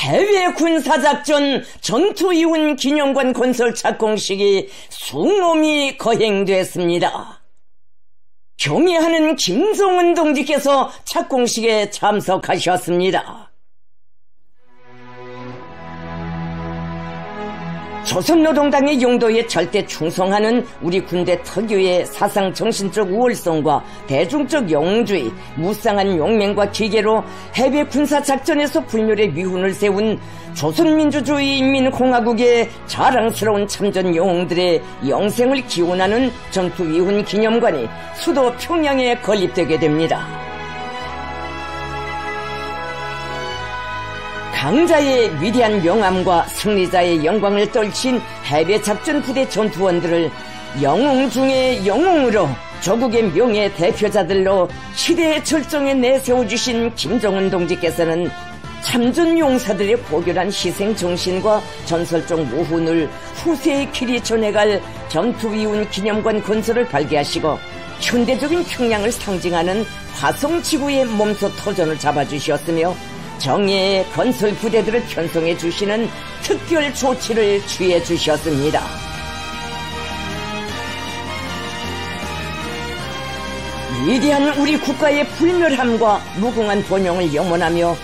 해외 군사작전 전투이훈 기념관 건설 착공식이 숭엄히 거행됐습니다. 경애하는 김정은 동지께서 착공식에 참석하셨습니다. 조선노동당의 용도에 절대 충성하는 우리 군대 특유의 사상 정신적 우월성과 대중적 영웅주의, 무쌍한 용맹과 기계로 해외 군사작전에서 불멸의 위훈을 세운 조선민주주의 인민공화국의 자랑스러운 참전 영웅들의 영생을 기원하는 전투위훈 기념관이 수도 평양에 건립되게 됩니다. 강자의 위대한 명암과 승리자의 영광을 떨친 해외작전 부대 전투원들을 영웅 중의 영웅으로 조국의 명예 대표자들로 시대의 절정에 내세워주신 김정은 동지께서는 참전 용사들의 고결한 희생정신과 전설적 모훈을 후세의 길이 전해갈 전투위훈 기념관 건설을 발기하시고 현대적인 평양을 상징하는 화성지구의 몸소 터전을 잡아주셨으며 정예의 건설 부대들을 편성해 주시는 특별 조치를 취해 주셨습니다. 위대한 우리 국가의 불멸함과 무궁한 번영을 영원하며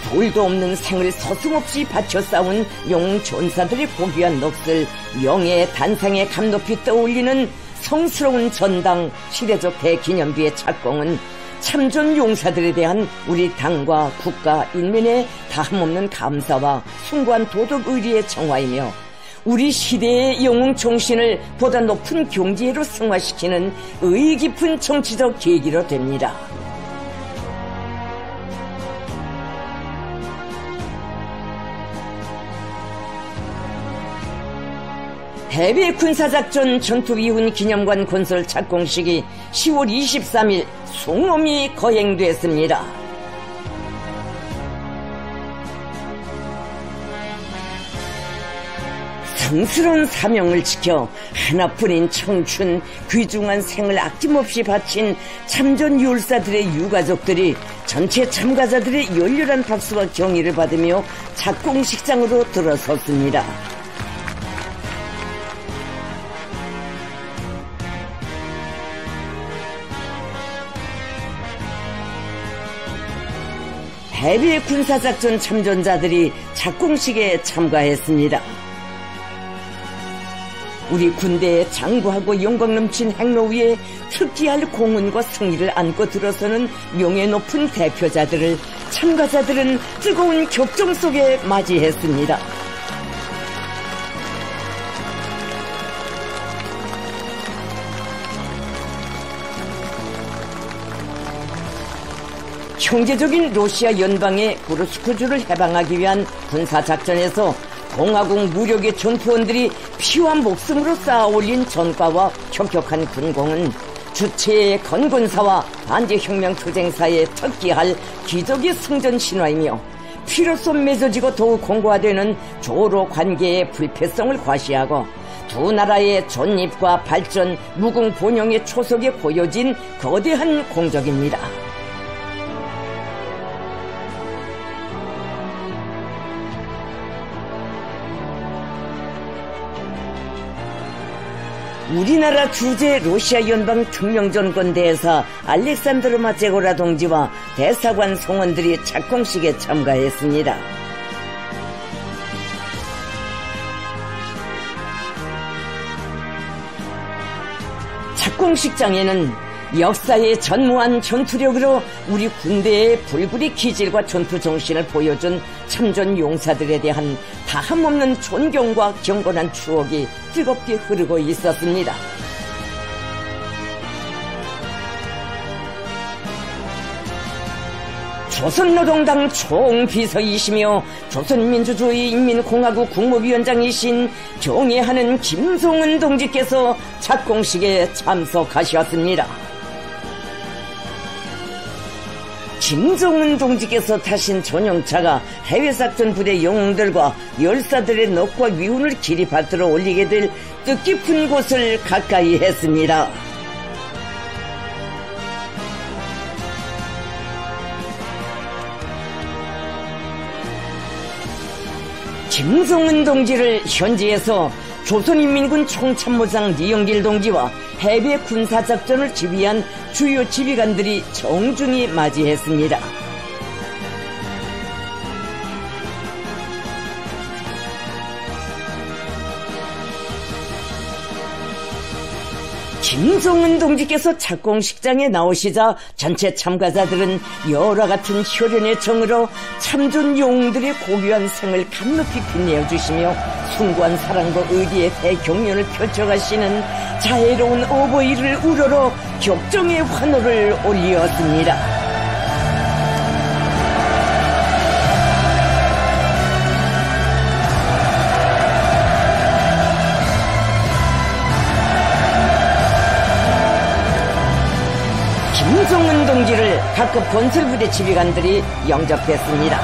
돌도 없는 생을 서슴없이 바쳐 싸운 영웅 전사들의 고귀한 넋을 영예의 단상에 감높이 떠올리는 성스러운 전당 시대적 대기념비의 착공은 참전 용사들에 대한 우리 당과 국가 인민의 다함없는 감사와 숭고한 도덕 의리의 정화이며 우리 시대의 영웅 정신을 보다 높은 경지로 승화시키는 의의 깊은 정치적 계기로 됩니다. 해외 군사작전 전투위훈 기념관 건설 착공식이 10월 23일 숭엄히 거행됐습니다. 성스러운 사명을 지켜 하나뿐인 청춘, 귀중한 생을 아낌없이 바친 참전 율사들의 유가족들이 전체 참가자들의 열렬한 박수와 경의를 받으며 착공식장으로 들어섰습니다. 해외 군사작전 참전자들이 착공식에 참가했습니다. 우리 군대의 장구하고 영광 넘친 행로 위에 특기할 공훈과 승리를 안고 들어서는 명예 높은 대표자들을 참가자들은 뜨거운 격정 속에 맞이했습니다. 형제적인 러시아 연방의 구르스크주를 해방하기 위한 군사작전에서 공화국 무력의 전투원들이 피와 목숨으로 쌓아올린 전과와 혁혁한 군공은 주체의 건군사와 반제혁명 투쟁사에 특기할 기적의 승전 신화이며 피로써 맺어지고 더욱 공고화되는 조로 관계의 불패성을 과시하고 두 나라의 존립과 발전, 무궁 본영의 초석에 보여진 거대한 공적입니다. 우리나라 주재 러시아 연방 특명전권 대사 알렉산드르 마체고라 동지와 대사관 성원들이 착공식에 참가했습니다. 착공식장에는 역사의 전무한 전투력으로 우리 군대의 불굴의 기질과 전투 정신을 보여준 참전 용사들에 대한 다함없는 존경과 경건한 추억이 뜨겁게 흐르고 있었습니다. 조선노동당 총비서이시며 조선민주주의 인민공화국 국무위원장이신 경애하는 김정은 동지께서 착공식에 참석하셨습니다. 김정은 동지께서 타신 전용차가 해외작전 부대 영웅들과 열사들의 넋과 위훈을 길이 받들어 올리게 될 뜻깊은 곳을 가까이 했습니다. 김성은 동지를 현지에서 조선인민군 총참모장 이영길 동지와 해외 군사작전을 지휘한 주요 지휘관들이 정중히 맞이했습니다. 김성은 동지께서 착공식장에 나오시자 전체 참가자들은 열화 같은 혈연의 정으로 참전 영웅들의 고귀한 생을 감높이 빛내어 주시며 숭고한 사랑과 의리의 대경연을 펼쳐가시는 자애로운 어버이를 우러러 격정의 환호를 올리었습니다. 김성은 동지를 각급 건설부대 지휘관들이 영접했습니다.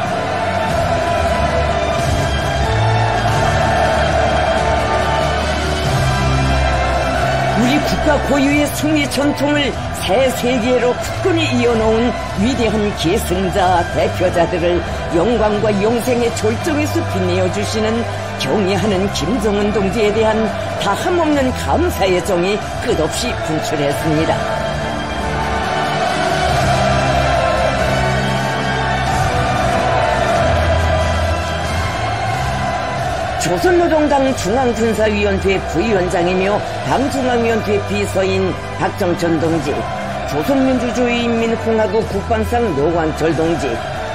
우리 국가 고유의 승리 전통을 새 세계로 굳건히 이어놓은 위대한 계승자 대표자들을 영광과 영생의 절정에서 빛내어 주시는 경애하는 김성은 동지에 대한 다함없는 감사의 정이 끝없이 분출했습니다. 조선노동당 중앙군사위원회 부위원장이며 당중앙위원회 비서인 박정천 동지, 조선민주주의인민공화국 국방상 노광철 동지,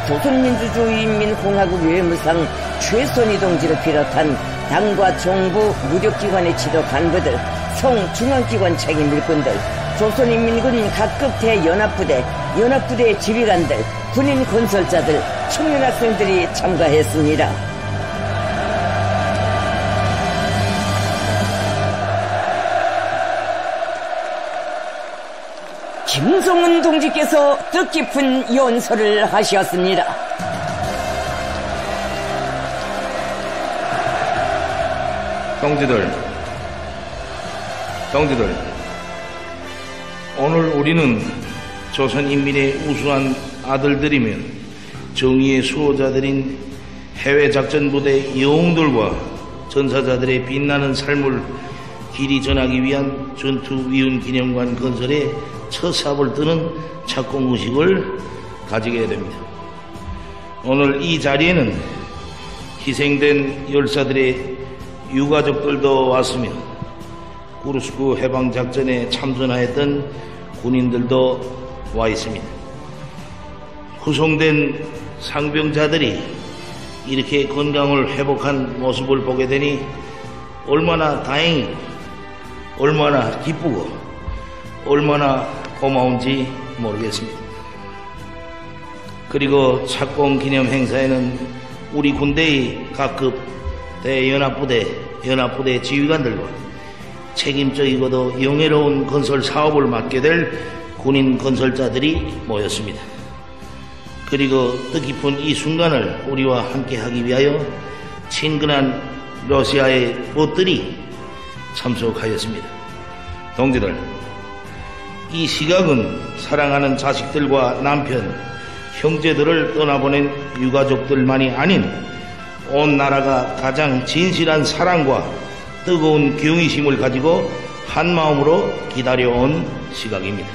조선민주주의인민공화국 외무상 최선희 동지를 비롯한 당과 정부, 무력기관의 지도 간부들, 성중앙기관 책임 일꾼들, 조선인민군 각급 대연합부대, 연합부대 지휘관들, 군인 건설자들, 청년학생들이 참가했습니다. 김성은 동지께서 뜻깊은 연설을 하셨습니다. 동지들, 오늘 우리는 조선인민의 우수한 아들들이며 정의의 수호자들인 해외작전부대 영웅들과 전사자들의 빛나는 삶을 길이 전하기 위한 전투위훈기념관 건설에 첫 삽을 뜨는 착공의식을 가지게 됩니다. 오늘 이 자리에는 희생된 열사들의 유가족들도 왔으며 쿠르스크 해방작전에 참전하였던 군인들도 와 있습니다. 후송된 상병자들이 이렇게 건강을 회복한 모습을 보게 되니 얼마나 다행이고 얼마나 기쁘고 얼마나 고마운지 모르겠습니다. 그리고 착공 기념 행사에는 우리 군대의 각급 대연합부대, 연합부대 지휘관들과 책임적이고도 영예로운 건설 사업을 맡게 될 군인 건설자들이 모였습니다. 그리고 뜻깊은 이 순간을 우리와 함께하기 위하여 친근한 러시아의 벗들이 참석하였습니다. 동지들, 이 시각은 사랑하는 자식들과 남편, 형제들을 떠나보낸 유가족들만이 아닌 온 나라가 가장 진실한 사랑과 뜨거운 경의심을 가지고 한마음으로 기다려온 시각입니다.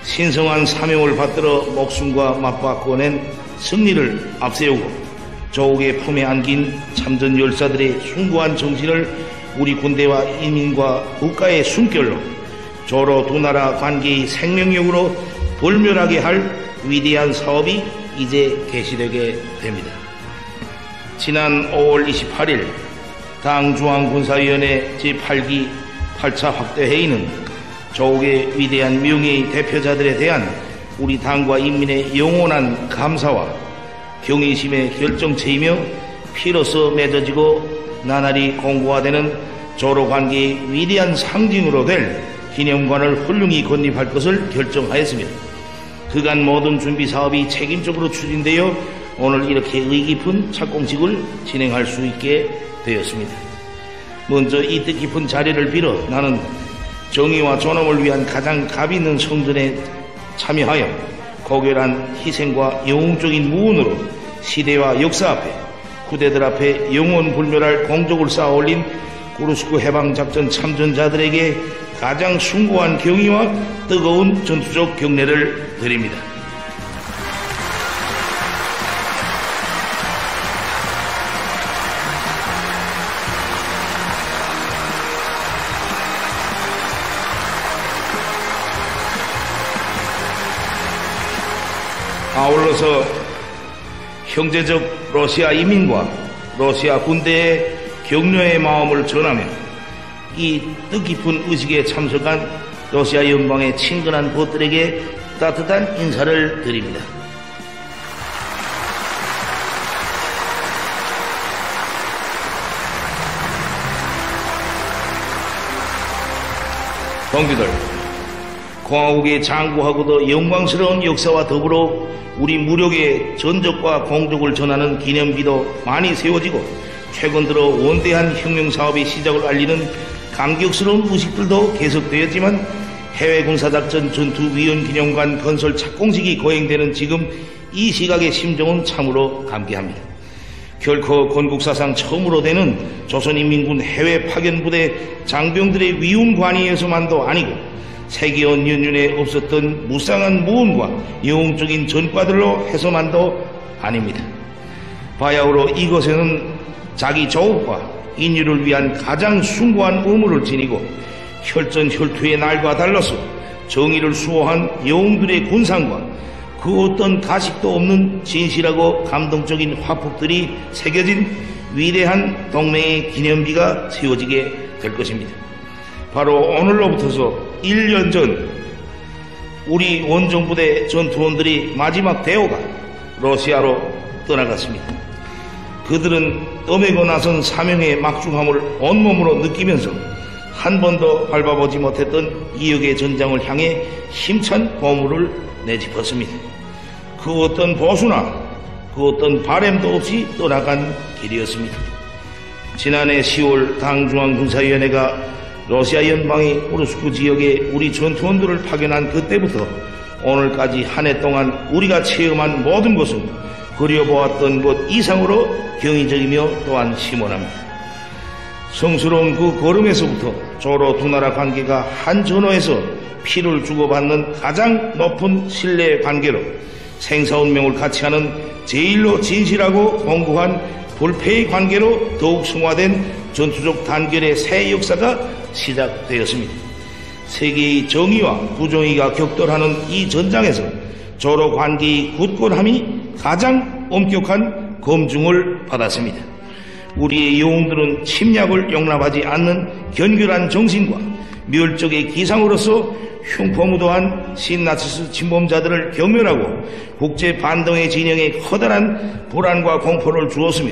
신성한 사명을 받들어 목숨과 맞바꿔낸 승리를 앞세우고 조국의 품에 안긴 참전 열사들의 숭고한 정신을 우리 군대와 인민과 국가의 숨결로 조로 두 나라 관계의 생명력으로 불멸하게 할 위대한 사업이 이제 개시되게 됩니다. 지난 5월 28일 당 중앙군사위원회 제8기 8차 확대회의는 조국의 위대한 명예의 대표자들에 대한 우리 당과 인민의 영원한 감사와 경의심의 결정체이며 피로써 맺어지고 나날이 공고화되는 조로관계의 위대한 상징으로 될 기념관을 훌륭히 건립할 것을 결정하였습니다. 그간 모든 준비 사업이 책임적으로 추진되어 오늘 이렇게 의깊은 착공식을 진행할 수 있게 되었습니다. 먼저 이 뜻깊은 자리를 빌어 나는 정의와 존엄을 위한 가장 값 있는 성전에 참여하여 고결한 희생과 영웅적인 무언으로 시대와 역사 앞에 후대들 앞에 영원불멸할 공적을 쌓아올린 쿠르스크 해방작전 참전자들에게 가장 숭고한 경의와 뜨거운 전투적 경례를 드립니다. 아울러서 형제적 러시아 이민과 러시아 군대의 격려의 마음을 전하며 이 뜻깊은 의식에 참석한 러시아 연방의 친근한 벗들에게 따뜻한 인사를 드립니다. 동지들, 공화국의 장구하고도 영광스러운 역사와 더불어 우리 무력의 전적과 공적을 전하는 기념비도 많이 세워지고 최근 들어 원대한 혁명사업의 시작을 알리는 감격스러운 의식들도 계속되었지만 해외군사작전 전투위원기념관 건설 착공식이 거행되는 지금 이 시각의 심정은 참으로 감개합니다. 결코 건국사상 처음으로 되는 조선인민군 해외 파견부대 장병들의 위훈 관이에서만도 아니고 세계원 연륜에 없었던 무쌍한 모험과 영웅적인 전과들로 해서만도 아닙니다. 바야흐로 이것에는 자기 조국과 인류를 위한 가장 숭고한 의무를 지니고 혈전혈투의 날과 달라서 정의를 수호한 영웅들의 군상과 그 어떤 가식도 없는 진실하고 감동적인 화폭들이 새겨진 위대한 동맹의 기념비가 세워지게 될 것입니다. 바로 오늘로부터서 1년 전 우리 원정부대 전투원들이 마지막 대호가 러시아로 떠나갔습니다. 그들은 떠매고 나선 사명의 막중함을 온몸으로 느끼면서 한 번도 밟아보지 못했던 이역의 전장을 향해 힘찬 보물을 내짚었습니다. 그 어떤 보수나 그 어떤 바램도 없이 떠나간 길이었습니다. 지난해 10월 당중앙군사위원회가 러시아 연방의 쿠르스크 지역에 우리 전투원들을 파견한 그때부터 오늘까지 한 해 동안 우리가 체험한 모든 것은 그려보았던 것 이상으로 경이적이며 또한 심오합니다. 성스러운 그 걸음에서부터 조로 두 나라 관계가 한 전호에서 피를 주고받는 가장 높은 신뢰 관계로 생사운명을 같이 하는 제일로 진실하고 공고한 불패의 관계로 더욱 승화된 전투적 단결의 새 역사가 시작되었습니다. 세계의 정의와 부정의가 격돌하는 이 전장에서 조로 관계의 굳건함이 가장 엄격한 검증을 받았습니다. 우리의 영웅들은 침략을 용납하지 않는 견결한 정신과 멸족의 기상으로서 흉포무도한 신나치스 침범자들을 경멸하고 국제 반동의 진영에 커다란 불안과 공포를 주었으며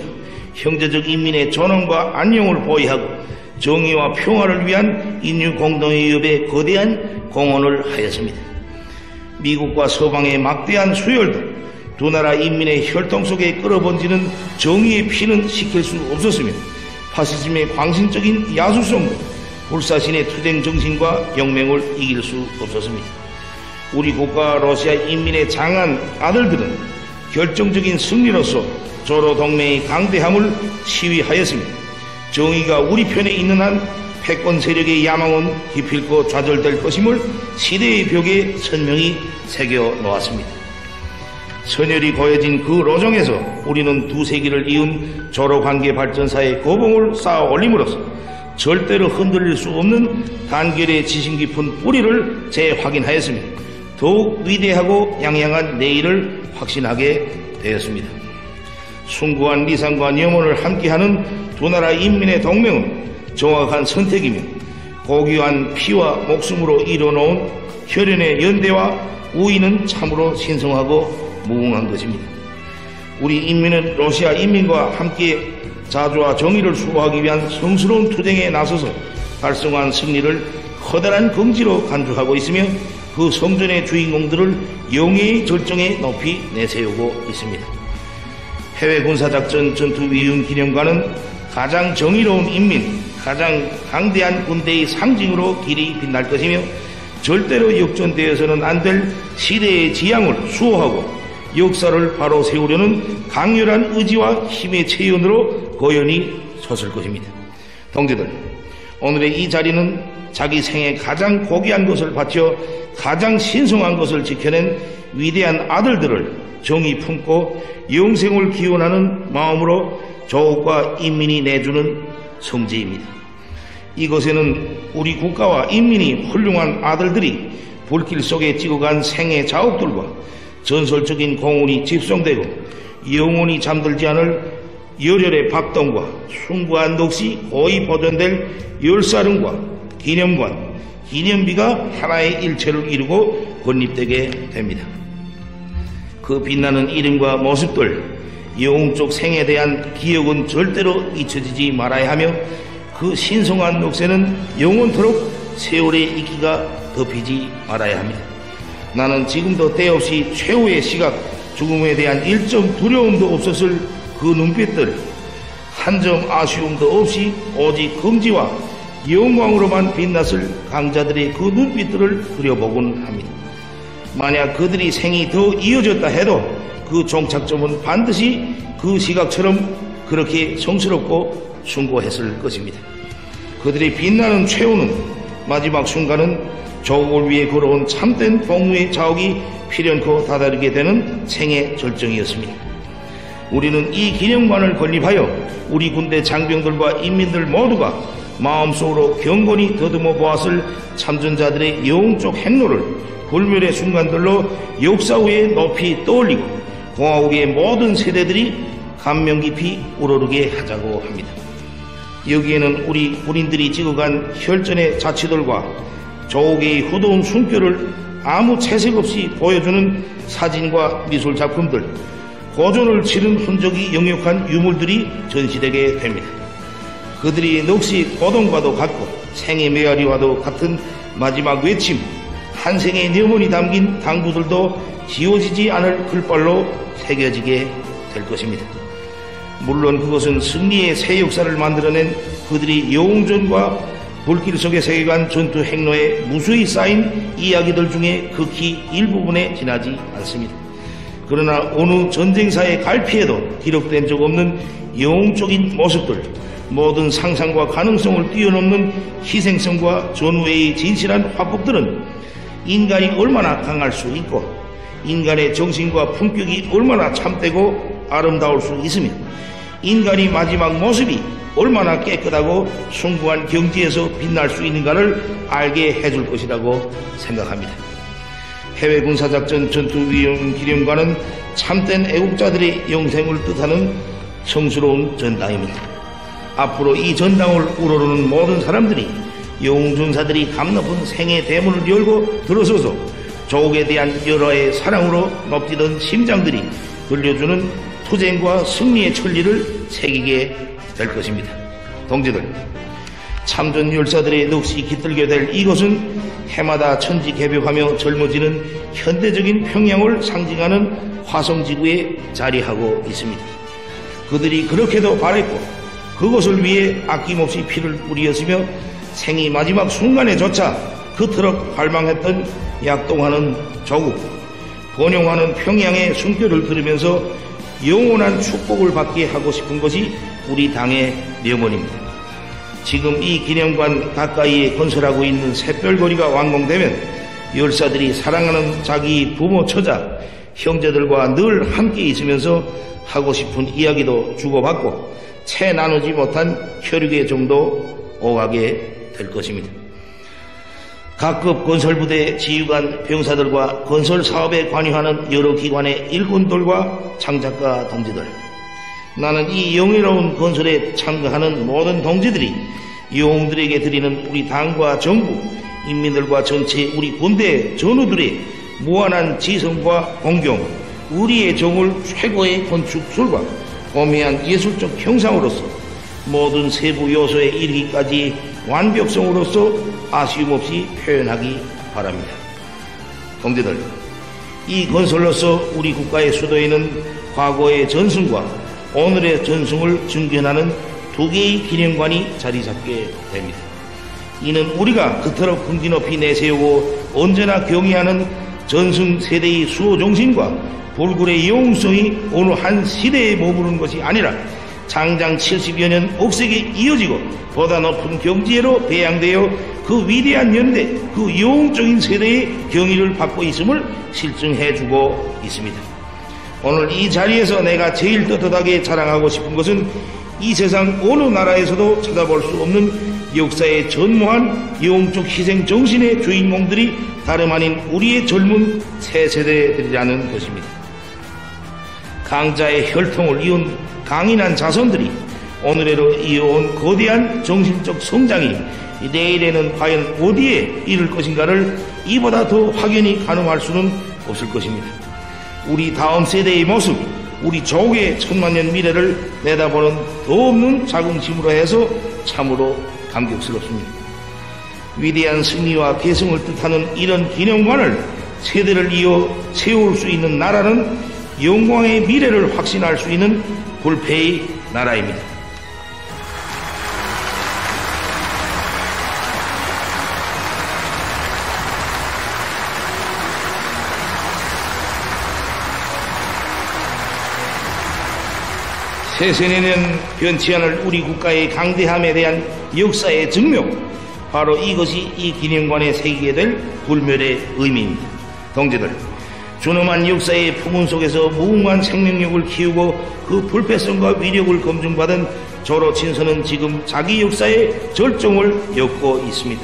형제적 인민의 존엄과 안녕을 보위하고 정의와 평화를 위한 인류 공동의 위협에 거대한 공헌을 하였습니다. 미국과 서방의 막대한 수혈도 두 나라 인민의 혈통 속에 끌어번지는 정의의 피는 식힐 수 없었으며 파시즘의 광신적인 야수성도 불사신의 투쟁 정신과 영맹을 이길 수 없었습니다. 우리 국가 러시아 인민의 장한 아들들은 결정적인 승리로서 조로 동맹의 강대함을 시위하였으며 정의가 우리 편에 있는 한 패권 세력의 야망은 기필코 좌절될 것임을 시대의 벽에 선명히 새겨 놓았습니다. 선열이 고여진 그 로정에서 우리는 두 세기를 이은 조로관계 발전사의 고봉을 쌓아 올림으로써 절대로 흔들릴 수 없는 단결의 지심 깊은 뿌리를 재확인하였으며 더욱 위대하고 양양한 내일을 확신하게 되었습니다. 숭고한 리상과 염원을 함께하는 두 나라 인민의 동맹은 정확한 선택이며 고귀한 피와 목숨으로 이뤄놓은 혈연의 연대와 우위는 참으로 신성하고 무궁한 것입니다. 우리 인민은 러시아 인민과 함께 자주와 정의를 수호하기 위한 성스러운 투쟁에 나서서 달성한 승리를 커다란 긍지로 간주하고 있으며 그 성전의 주인공들을 영예의 절정에 높이 내세우고 있습니다. 해외군사작전 전투위훈기념관은 가장 정의로운 인민, 가장 강대한 군대의 상징으로 길이 빛날 것이며 절대로 역전되어서는 안 될 시대의 지향을 수호하고 역사를 바로 세우려는 강렬한 의지와 힘의 체현으로 고연히 섰을 것입니다. 동지들, 오늘의 이 자리는 자기 생에 가장 고귀한 것을 바쳐 가장 신성한 것을 지켜낸 위대한 아들들을 정이 품고 영생을 기원하는 마음으로 조국과 인민이 내주는 성지입니다. 이곳에는 우리 국가와 인민이 훌륭한 아들들이 불길 속에 찍어간 생의 자옥들과 전설적인 공훈이 집성되고 영원히 잠들지 않을 열혈의 박동과 숭고한 넋이 고이 보존될 열사릉과 기념관, 기념비가 하나의 일체를 이루고 건립되게 됩니다. 그 빛나는 이름과 모습들, 영웅적 생에 대한 기억은 절대로 잊혀지지 말아야 하며 그 신성한 넋에는 영원토록 세월의 이끼가 덮이지 말아야 합니다. 나는 지금도 때없이 최후의 시각, 죽음에 대한 일점 두려움도 없었을 그 눈빛들, 한 점 아쉬움도 없이 오직 긍지와 영광으로만 빛났을 강자들의 그 눈빛들을 그려보곤 합니다. 만약 그들이 생이 더 이어졌다 해도 그 종착점은 반드시 그 시각처럼 그렇게 성스럽고 숭고했을 것입니다. 그들의 빛나는 최후는 마지막 순간은 조국을 위해 걸어온 참된 복무의 자옥이 필연코 다다르게 되는 생의 절정이었습니다. 우리는 이 기념관을 건립하여 우리 군대 장병들과 인민들 모두가 마음속으로 경건히 더듬어 보았을 참전자들의 영웅적 행로를 불멸의 순간들로 역사 위에 높이 떠올리고 공화국의 모든 세대들이 감명 깊이 우러르게 하자고 합니다. 여기에는 우리 군인들이 찍어간 혈전의 자취들과 조국의 후도운 숨결을 아무 채색 없이 보여주는 사진과 미술 작품들, 고전을 치른 흔적이 역력한 유물들이 전시되게 됩니다. 그들이 넋이 고동과도 같고 생의 메아리와도 같은 마지막 외침, 한 생의 염원이 담긴 당부들도 지워지지 않을 글발로 새겨지게 될 것입니다. 물론 그것은 승리의 새 역사를 만들어낸 그들이 영웅전과 불길 속에 새겨간 전투 행로에 무수히 쌓인 이야기들 중에 극히 일부분에 지나지 않습니다. 그러나 어느 전쟁사의 갈피에도 기록된 적 없는 영웅적인 모습들, 모든 상상과 가능성을 뛰어넘는 희생성과 전우의 진실한 화법들은 인간이 얼마나 강할 수 있고 인간의 정신과 품격이 얼마나 참되고 아름다울 수 있으며 인간이 마지막 모습이 얼마나 깨끗하고 숭고한 경지에서 빛날 수 있는가를 알게 해줄 것이라고 생각합니다. 해외 군사작전 전투위원 기념관은 참된 애국자들의 영생을 뜻하는 성스러운 전당입니다. 앞으로 이 전당을 우러르는 모든 사람들이 영웅전사들이 감높은 생의 대문을 열고 들어서서 조국에 대한 열화의 사랑으로 높이던 심장들이 들려주는 투쟁과 승리의 천리를 새기게 될 것입니다. 동지들, 참전 열사들의 넋이 깃들게 될 이곳은 해마다 천지개벽하며 젊어지는 현대적인 평양을 상징하는 화성지구에 자리하고 있습니다. 그들이 그렇게도 바랬고 그것을 위해 아낌없이 피를 뿌리었으며 생이 마지막 순간에조차 그토록 갈망했던 약동하는 조국, 번영하는 평양의 숨결을 들으면서 영원한 축복을 받게 하고 싶은 것이 우리 당의 명언입니다. 지금 이 기념관 가까이에 건설하고 있는 샛별거리가 완공되면 열사들이 사랑하는 자기 부모 처자, 형제들과 늘 함께 있으면서 하고 싶은 이야기도 주고받고 채 나누지 못한 혈육의 정도 오가게 될 것입니다. 각급 건설부대 지휘관 병사들과 건설 사업에 관여하는 여러 기관의 일꾼들과 창작가 동지들, 나는 이 영예로운 건설에 참가하는 모든 동지들이 영웅들에게 드리는 우리 당과 정부, 인민들과 전체 우리 군대 전우들의 무한한 지성과 공경, 우리의 정을 최고의 건축술과 고매한 예술적 형상으로서 모든 세부 요소에 이르기까지 완벽성으로서 아쉬움 없이 표현하기 바랍니다. 동지들, 이 건설로서 우리 국가의 수도에는 과거의 전승과 오늘의 전승을 증견하는 두 개의 기념관이 자리 잡게 됩니다. 이는 우리가 그토록 긍지 높이 내세우고 언제나 경의하는 전승 세대의 수호 정신과 불굴의 영웅성이 어느 한 시대에 머무르는 것이 아니라 장장 70여 년 옥색에 이어지고 보다 높은 경지로 배양되어 그 위대한 연대, 그 영웅적인 세대의 경의를 받고 있음을 실증해주고 있습니다. 오늘 이 자리에서 내가 제일 떳떳하게 자랑하고 싶은 것은 이 세상 어느 나라에서도 찾아볼 수 없는 역사의 전무한 영웅적 희생 정신의 주인공들이 다름 아닌 우리의 젊은 새 세대들이라는 것입니다. 강자의 혈통을 이은 강인한 자손들이 오늘에로 이어온 거대한 정신적 성장이 내일에는 과연 어디에 이를 것인가를 이보다 더 확연히 가늠할 수는 없을 것입니다. 우리 다음 세대의 모습, 우리 조국의 천만년 미래를 내다보는 더 없는 자긍심으로 해서 참으로 감격스럽습니다. 위대한 승리와 대승을 뜻하는 이런 기념관을 세대를 이어 세울 수 있는 나라는 영광의 미래를 확신할 수 있는 불패의 나라입니다. 새세내는 변치 않을 우리 국가의 강대함에 대한 역사의 증명, 바로 이것이 이 기념관에 새기게 될 불멸의 의미입니다. 동지들, 준엄한 역사의 풍운 속에서 무궁한 생명력을 키우고 그 불패성과 위력을 검증받은 조로친서는 지금 자기 역사의 절정을 엿고 있습니다.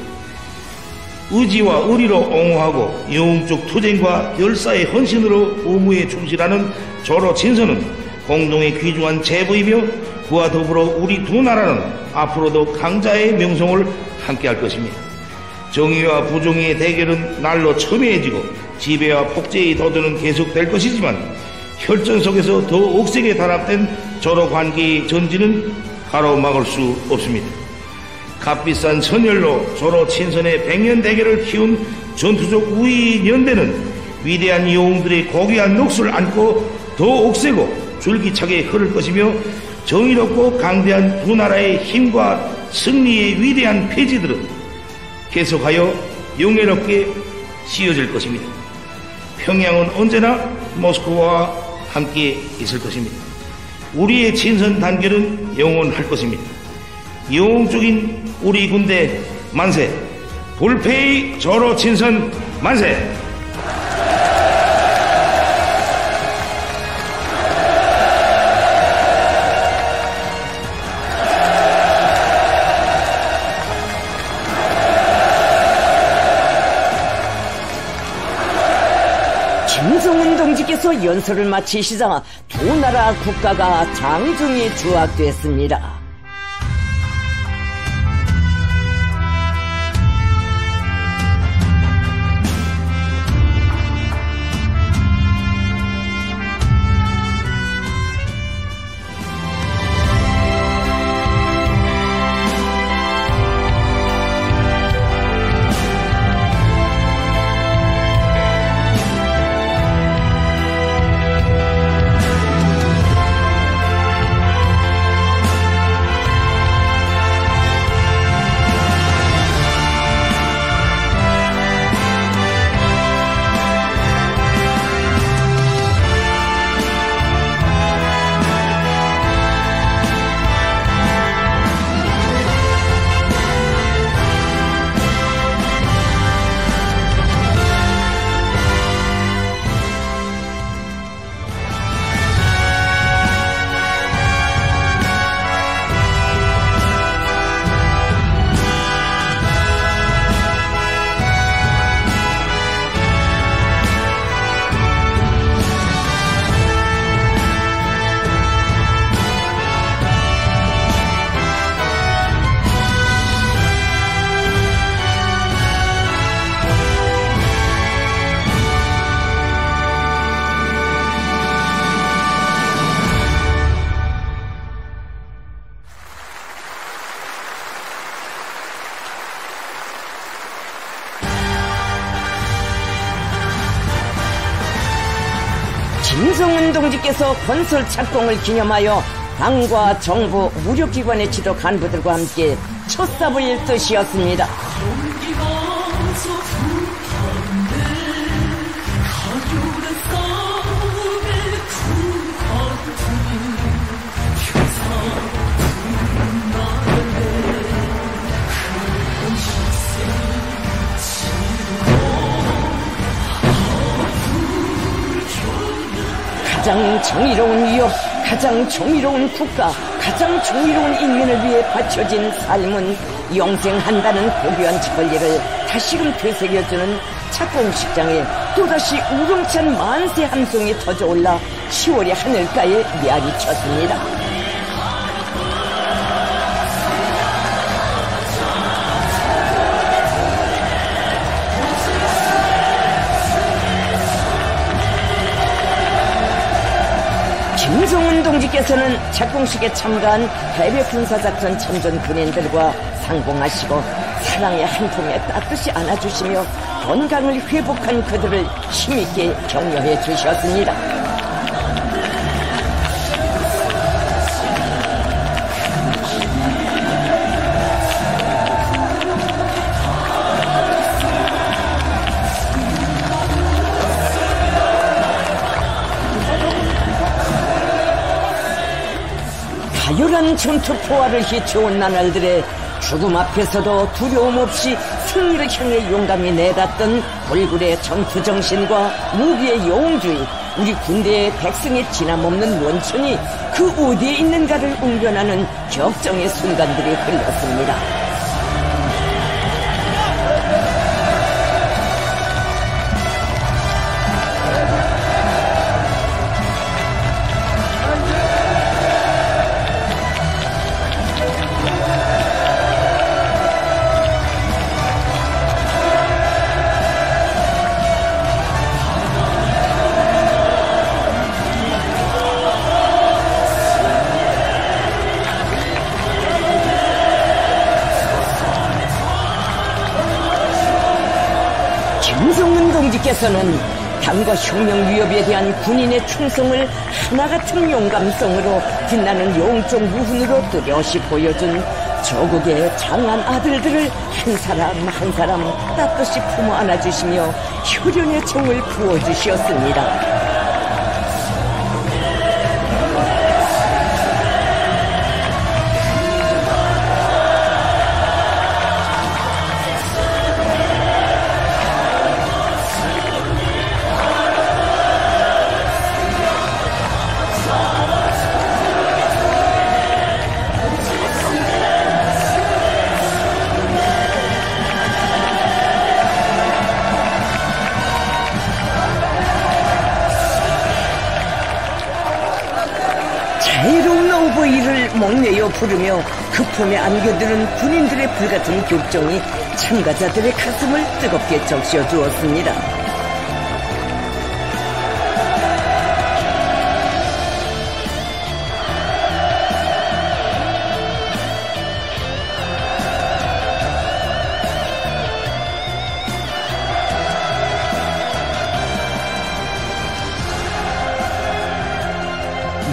의지와 의리로 옹호하고 영웅적 투쟁과 열사의 헌신으로 의무에 충실하는 조로친서는 공동의 귀중한 제보이며 그와 더불어 우리 두 나라는 앞으로도 강자의 명성을 함께할 것입니다. 정의와 부정의의 대결은 날로 첨예해지고 지배와 폭제의 도전은 계속될 것이지만 혈전 속에서 더 억세게 단합된 조로관계의 전진은 가로막을 수 없습니다. 값비싼 선열로 조로친선의 백년 대결을 키운 전투적 우위 연대는 위대한 영웅들의 고귀한 넋을 안고 더 억세고 줄기차게 흐를 것이며 정의롭고 강대한 두 나라의 힘과 승리의 위대한 폐지들은 계속하여 영예롭게 씌워질 것입니다. 평양은 언제나 모스크바와 함께 있을 것입니다. 우리의 친선 단결은 영원할 것입니다. 영웅적인 우리 군대 만세! 불패의 조로 친선 만세! 김성은 동지께서 연설을 마치시자 두 나라 국가가 장중에 주악됐습니다. 김성은 동지께서 건설 착공을 기념하여 당과 정부, 무력기관의 지도 간부들과 함께 첫삽을 뜨시었습니다. 가장 정의로운 위협, 가장 정의로운 국가, 가장 정의로운 인민을 위해 바쳐진 삶은 영생한다는 고귀한 권리를 다시금 되새겨주는 착공식장에 또다시 우렁찬 만세 함성이 터져올라 10월의 하늘가에 메아리 쳤습니다. 김성훈 동지께서는 착공식에 참가한 해외 군사작전 참전 군인들과 상봉하시고 사랑의 한 품에 따뜻이 안아주시며 건강을 회복한 그들을 힘있게 격려해 주셨습니다. 가열한 전투 포화를 휘쳐온 나날들의 죽음 앞에서도 두려움 없이 승리를 향해 용감히 내닫던 불굴의 전투정신과 무기의 영웅주의, 우리 군대의 백성의 지남없는 원천이 그 어디에 있는가를 웅변하는 격정의 순간들이 흘렀습니다. 김성훈 동지께서는 당과 혁명 위협에 대한 군인의 충성을 하나같은 용감성으로 빛나는 영적 무훈으로 뚜렷이 보여준 조국의 장한 아들들을 한 사람 한 사람 따뜻이 품어 안아주시며 효련의 정을 부어주셨습니다. 자유로운 오보이를 목내어 부르며 그 품에 안겨드는 군인들의 불같은 격정이 참가자들의 가슴을 뜨겁게 적셔주었습니다.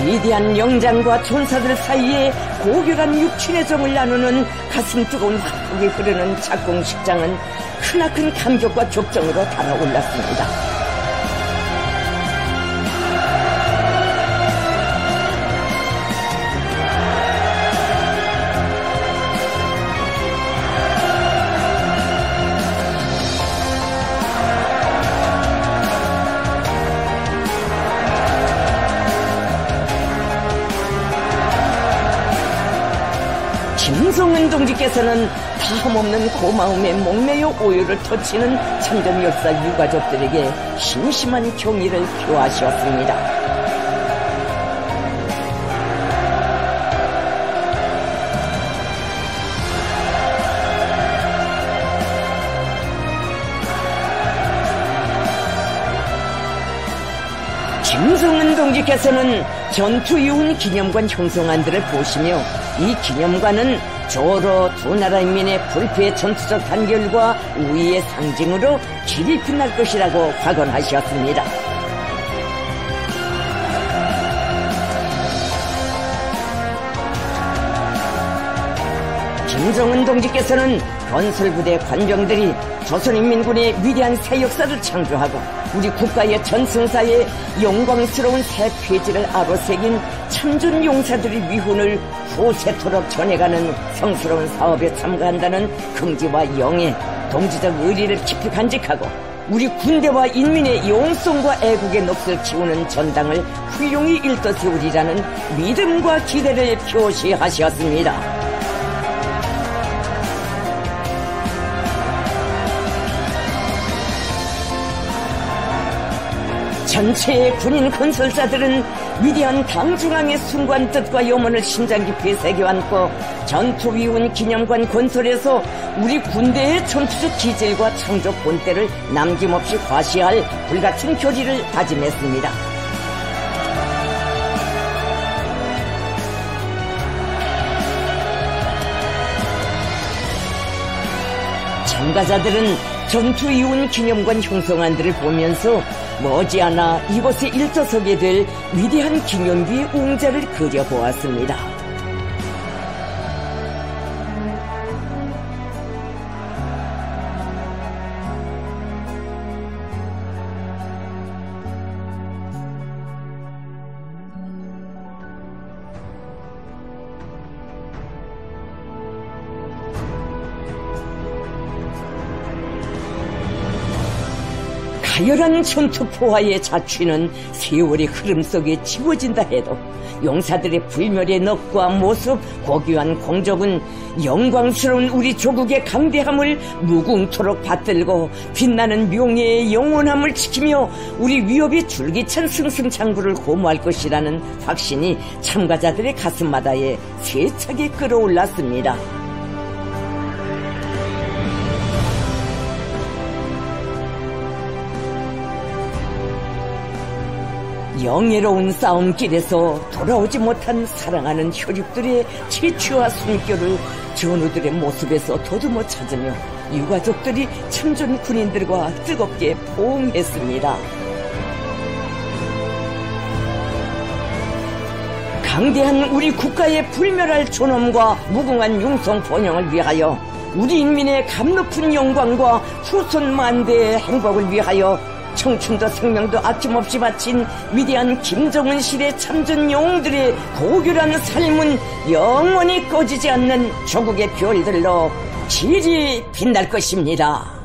위대한 영장과 전사들 사이에 고결한 육친의 정을 나누는 가슴 뜨거운 화폭이 흐르는 착공식장은 크나큰 감격과 격정으로 달아올랐습니다. 김성훈 동지께서는 다함없는 고마움에 목매여 오유를 터치는 참전 열사 유가족들에게 심심한 경의를 표하셨습니다. 김성훈 동지께서는 전투 이후 기념관 형성안들을 보시며 이 기념관은 조로 두 나라 인민의 불패의 전투적 단결과 우위의 상징으로 길이 빛날 것이라고 확언하셨습니다. 김성훈 동지께서는 건설부대 관병들이 조선인민군의 위대한 새 역사를 창조하고 우리 국가의 전승사의 영광스러운 새 페이지를 아로새긴 참전 용사들의 위훈을 후세토록 전해가는 성스러운 사업에 참가한다는 긍지와 영예, 동지적 의리를 깊이 간직하고 우리 군대와 인민의 용성과 애국의 넋을 키우는 전당을 훌륭히 일떠세우리라는 믿음과 기대를 표시하셨습니다. 전체의 군인 건설자들은 위대한 당중앙의 순관 뜻과 염원을 심장 깊이 새겨안고 전투위훈 기념관 건설에서 우리 군대의 전투적 기질과 창조 본때를 남김없이 과시할 불같은 결의를 다짐했습니다. 참가자들은 전투위훈 기념관 형성안들을 보면서 머지않아 이곳에 일터서게 될 위대한 기념비의 웅자를 그려보았습니다. 가열한 전투포화의 자취는 세월의 흐름 속에 지워진다 해도 용사들의 불멸의 넋과 모습, 고귀한 공적은 영광스러운 우리 조국의 강대함을 무궁토록 받들고 빛나는 명예의 영원함을 지키며 우리 위협의 줄기찬 승승장구를 고무할 것이라는 확신이 참가자들의 가슴마다에 세차게 끌어올랐습니다. 영예로운 싸움길에서 돌아오지 못한 사랑하는 혈육들의 채취와 숨결을 전우들의 모습에서 더듬어 찾으며 유가족들이 참전 군인들과 뜨겁게 포옹했습니다. 강대한 우리 국가의 불멸할 존엄과 무궁한 융성 번영을 위하여 우리 인민의 감높은 영광과 후손 만대의 행복을 위하여 청춘도 생명도 아낌없이 바친 위대한 김정은 시대 참전 영웅들의 고결한 삶은 영원히 꺼지지 않는 조국의 별들로 질이 빛날 것입니다.